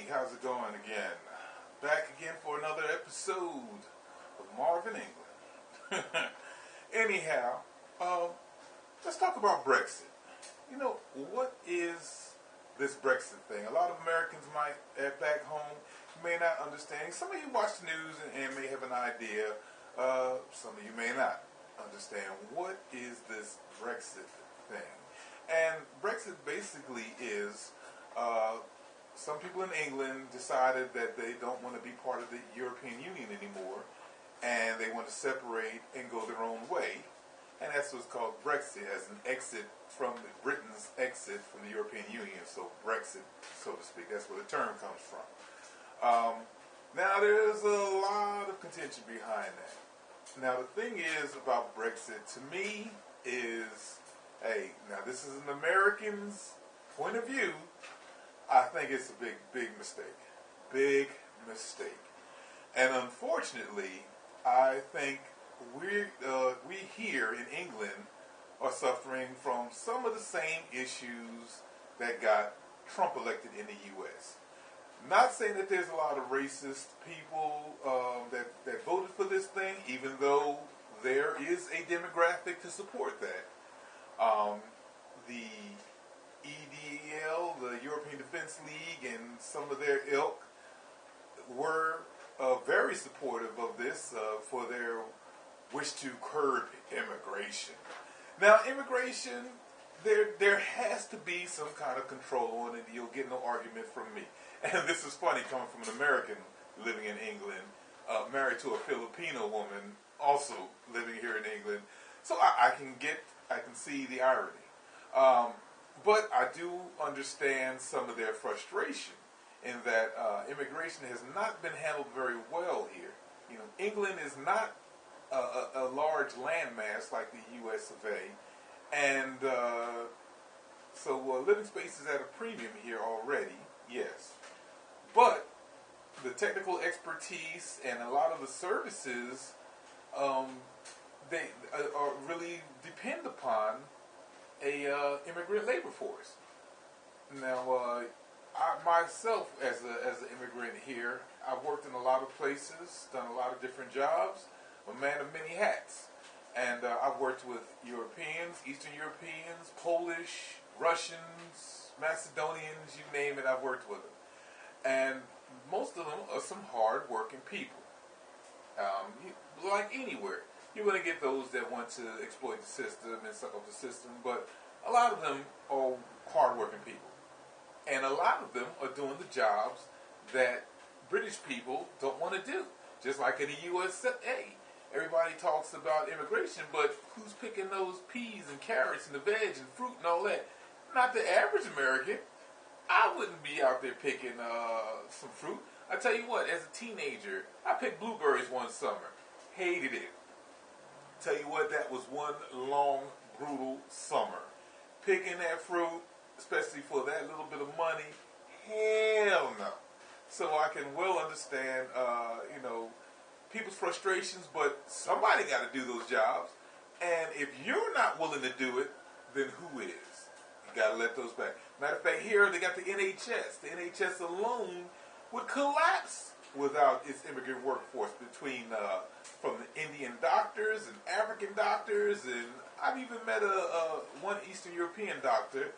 how's it going again? Back again for another episode of Marvin England. Anyhow, let's talk about Brexit. You know, what is this Brexit thing? A lot of Americans might, back home, may not understand. Some of you watch the news and may have an idea. Some of you may not understand. What is this Brexit thing? And Brexit basically is... some people in England decided that they don't want to be part of the European Union anymore, and they want to separate and go their own way, and that's what's called Brexit, as an exit from Britain's exit from the European Union. So Brexit, so to speak, that's where the term comes from. Now there's a lot of contention behind that. Now the thing is about Brexit, to me, is, hey, now this is an American's point of view. I think it's a big mistake. Big mistake. And unfortunately, I think we here in England are suffering from some of the same issues that got Trump elected in the U.S. Not saying that there's a lot of racist people that voted for this thing, even though there is a demographic to support that. The EDL, the European Defense League, and some of their ilk were very supportive of this for their wish to curb immigration. Now, immigration, there has to be some kind of control on it. You'll get no argument from me. And this is funny coming from an American living in England, married to a Filipino woman also living here in England. So I can see the irony. But I do understand some of their frustration in that immigration has not been handled very well here. You know, England is not a large landmass like the U.S. of A. And so living space is at a premium here already, yes. But the technical expertise and a lot of the services, they are really depend upon a immigrant labor force. Now, I myself, as an immigrant here, I've worked in a lot of places, done a lot of different jobs, a man of many hats. And I've worked with Europeans, Eastern Europeans, Polish, Russians, Macedonians, you name it, I've worked with them. And most of them are some hard-working people. Like anywhere. You're going to get those that want to exploit the system and suck up the system, but a lot of them are hard-working people. And a lot of them are doing the jobs that British people don't want to do. Just like in the USA. Everybody talks about immigration, but who's picking those peas and carrots and the veg and fruit and all that? Not the average American. I wouldn't be out there picking some fruit. I tell you what, as a teenager, I picked blueberries one summer. Hated it. Tell you what, that was one long, brutal summer. Picking that fruit, especially for that little bit of money, hell no. So I can well understand, people's frustrations, but somebody got to do those jobs. And if you're not willing to do it, then who is? You got to let those back. Matter of fact, here they got the NHS. The NHS alone would collapse without its immigrant workforce from the Indian doctors and African doctors, and I've even met one Eastern European doctor,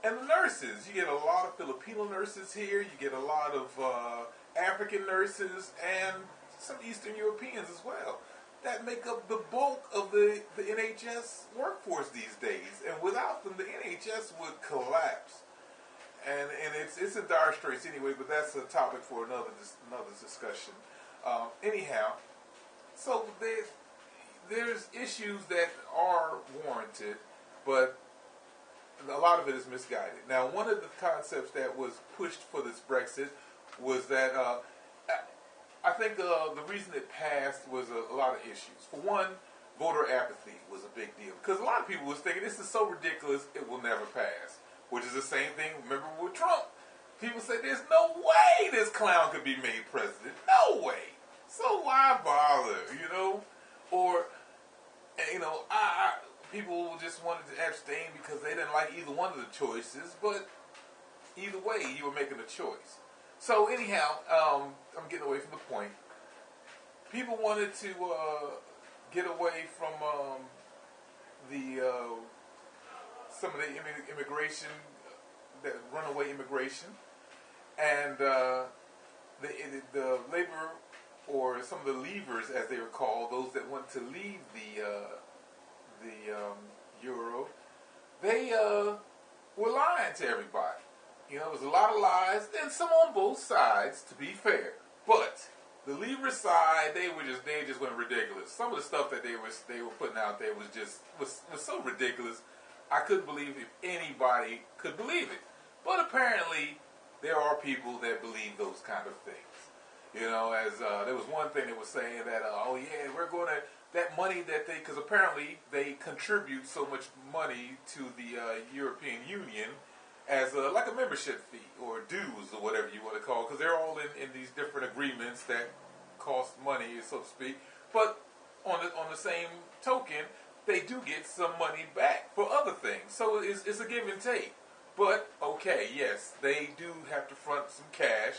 and the nurses. You get a lot of Filipino nurses here, you get a lot of African nurses, and some Eastern Europeans as well, that make up the bulk of the NHS workforce these days, and without them the NHS would collapse. And it's in dire straits anyway, but that's a topic for another discussion. Anyhow, so there's issues that are warranted, but a lot of it is misguided. Now, one of the concepts that was pushed for this Brexit was that I think the reason it passed was a lot of issues. For one, voter apathy was a big deal, because a lot of people was thinking this is so ridiculous it will never pass. Which is the same thing, remember, with Trump. People say, there's no way this clown could be made president. No way. So why bother, Or, people just wanted to abstain because they didn't like either one of the choices. But either way, you were making a choice. So anyhow, I'm getting away from the point. People wanted to get away from the some of the immigration, that runaway immigration, and the labor, or some of the leavers, as they were called, those that want to leave the euro, they were lying to everybody. You know, there was a lot of lies, and some on both sides, to be fair. But the leaver side, they just went ridiculous. Some of the stuff that they were putting out there was so ridiculous. I couldn't believe if anybody could believe it. But apparently, there are people that believe those kind of things. You know, as there was one thing that was saying that, oh yeah, we're going to, that money that they, because apparently they contribute so much money to the European Union as like a membership fee or dues or whatever you want to call it, because they're all in these different agreements that cost money, so to speak. But on the same token, they do get some money back for other things. So it's a give and take. But, okay, yes, they do have to front some cash.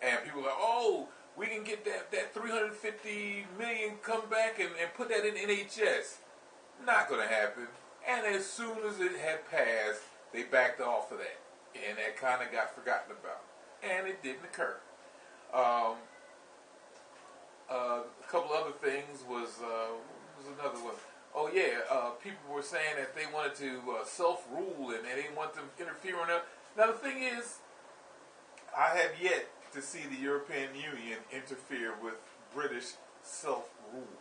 And people are like, oh, we can get that $350 million come back and put that in NHS. Not going to happen. And as soon as it had passed, they backed off of that. And that kind of got forgotten about. And it didn't occur. A couple other things was another one. Oh yeah, people were saying that they wanted to self-rule and they didn't want them interfering. Now the thing is, I have yet to see the European Union interfere with British self-rule.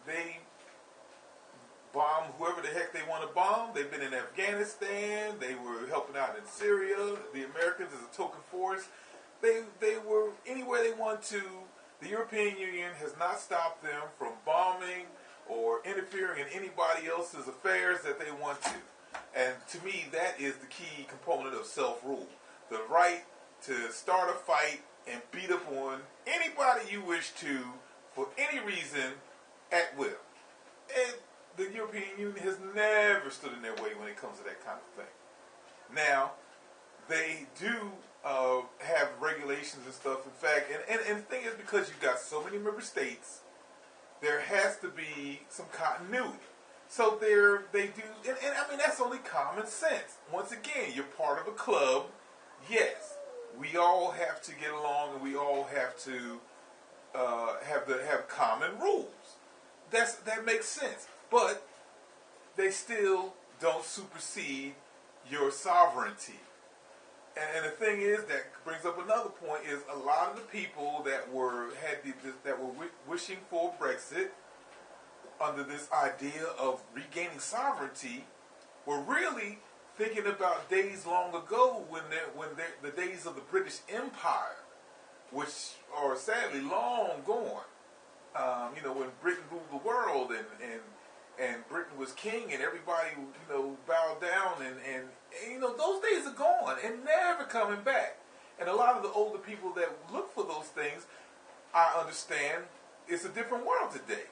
They bomb whoever the heck they want to bomb. They've been in Afghanistan. They were helping out in Syria. The Americans as a token force. They were anywhere they want to. The European Union has not stopped them from bombing or interfering in anybody else's affairs that they want to. And to me, that is the key component of self-rule. The right to start a fight and beat up on anybody you wish to for any reason at will. And the European Union has never stood in their way when it comes to that kind of thing. Now, they do have regulations and stuff. In fact, and the thing is, because you've got so many member states, there has to be some continuity. So they do, and I mean, that's only common sense. Once again, you're part of a club. Yes, we all have to get along, and we all have to have common rules. That makes sense. But they still don't supersede your sovereignty. And the thing is, that brings up another point, is a lot of the people that were wishing for Brexit under this idea of regaining sovereignty were really thinking about days long ago when the days of the British Empire, which are sadly long gone. When Britain ruled the world and Britain was king and everybody bowed down and those days are gone and never coming back. And a lot of the older people that look for those things, I understand, it's a different world today.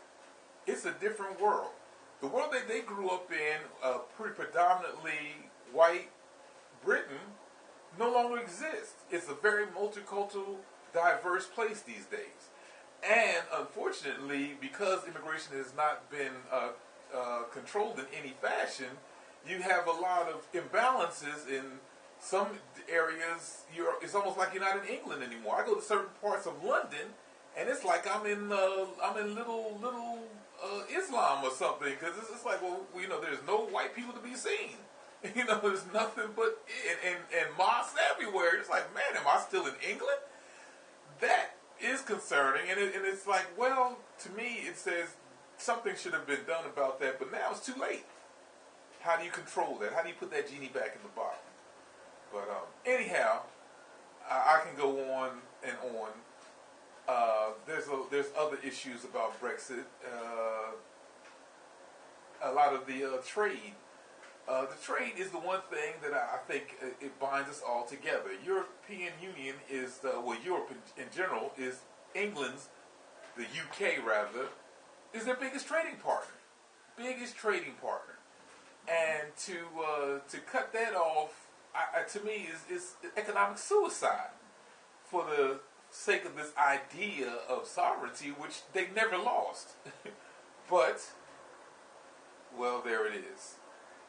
It's a different world. The world that they grew up in, pretty predominantly white Britain, no longer exists. It's a very multicultural, diverse place these days. And unfortunately, because immigration has not been controlled in any fashion, you have a lot of imbalances in some areas. It's almost like you're not in England anymore. I go to certain parts of London, and it's like I'm in little Islam or something, because it's like, well, there's no white people to be seen. There's nothing but and mosques everywhere. It's like, man, am I still in England? That is concerning, and it's like, well, to me, it says something should have been done about that, but now it's too late. How do you control that? How do you put that genie back in the bottle? But anyhow, I can go on and on. There's other issues about Brexit. A lot of the trade. The trade is the one thing that I think it binds us all together. European Union is, Europe in general is England's, the UK rather, is their biggest trading partner. Biggest trading partner. And to cut that off, to me, is economic suicide. for the sake of this idea of sovereignty, which they never lost. But, well, there it is.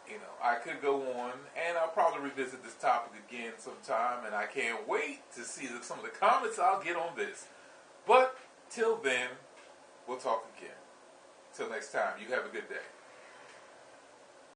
You know, I could go on, and I'll probably revisit this topic again sometime, and I can't wait to see some of the comments I'll get on this. But, till then, we'll talk again. Till next time, you have a good day.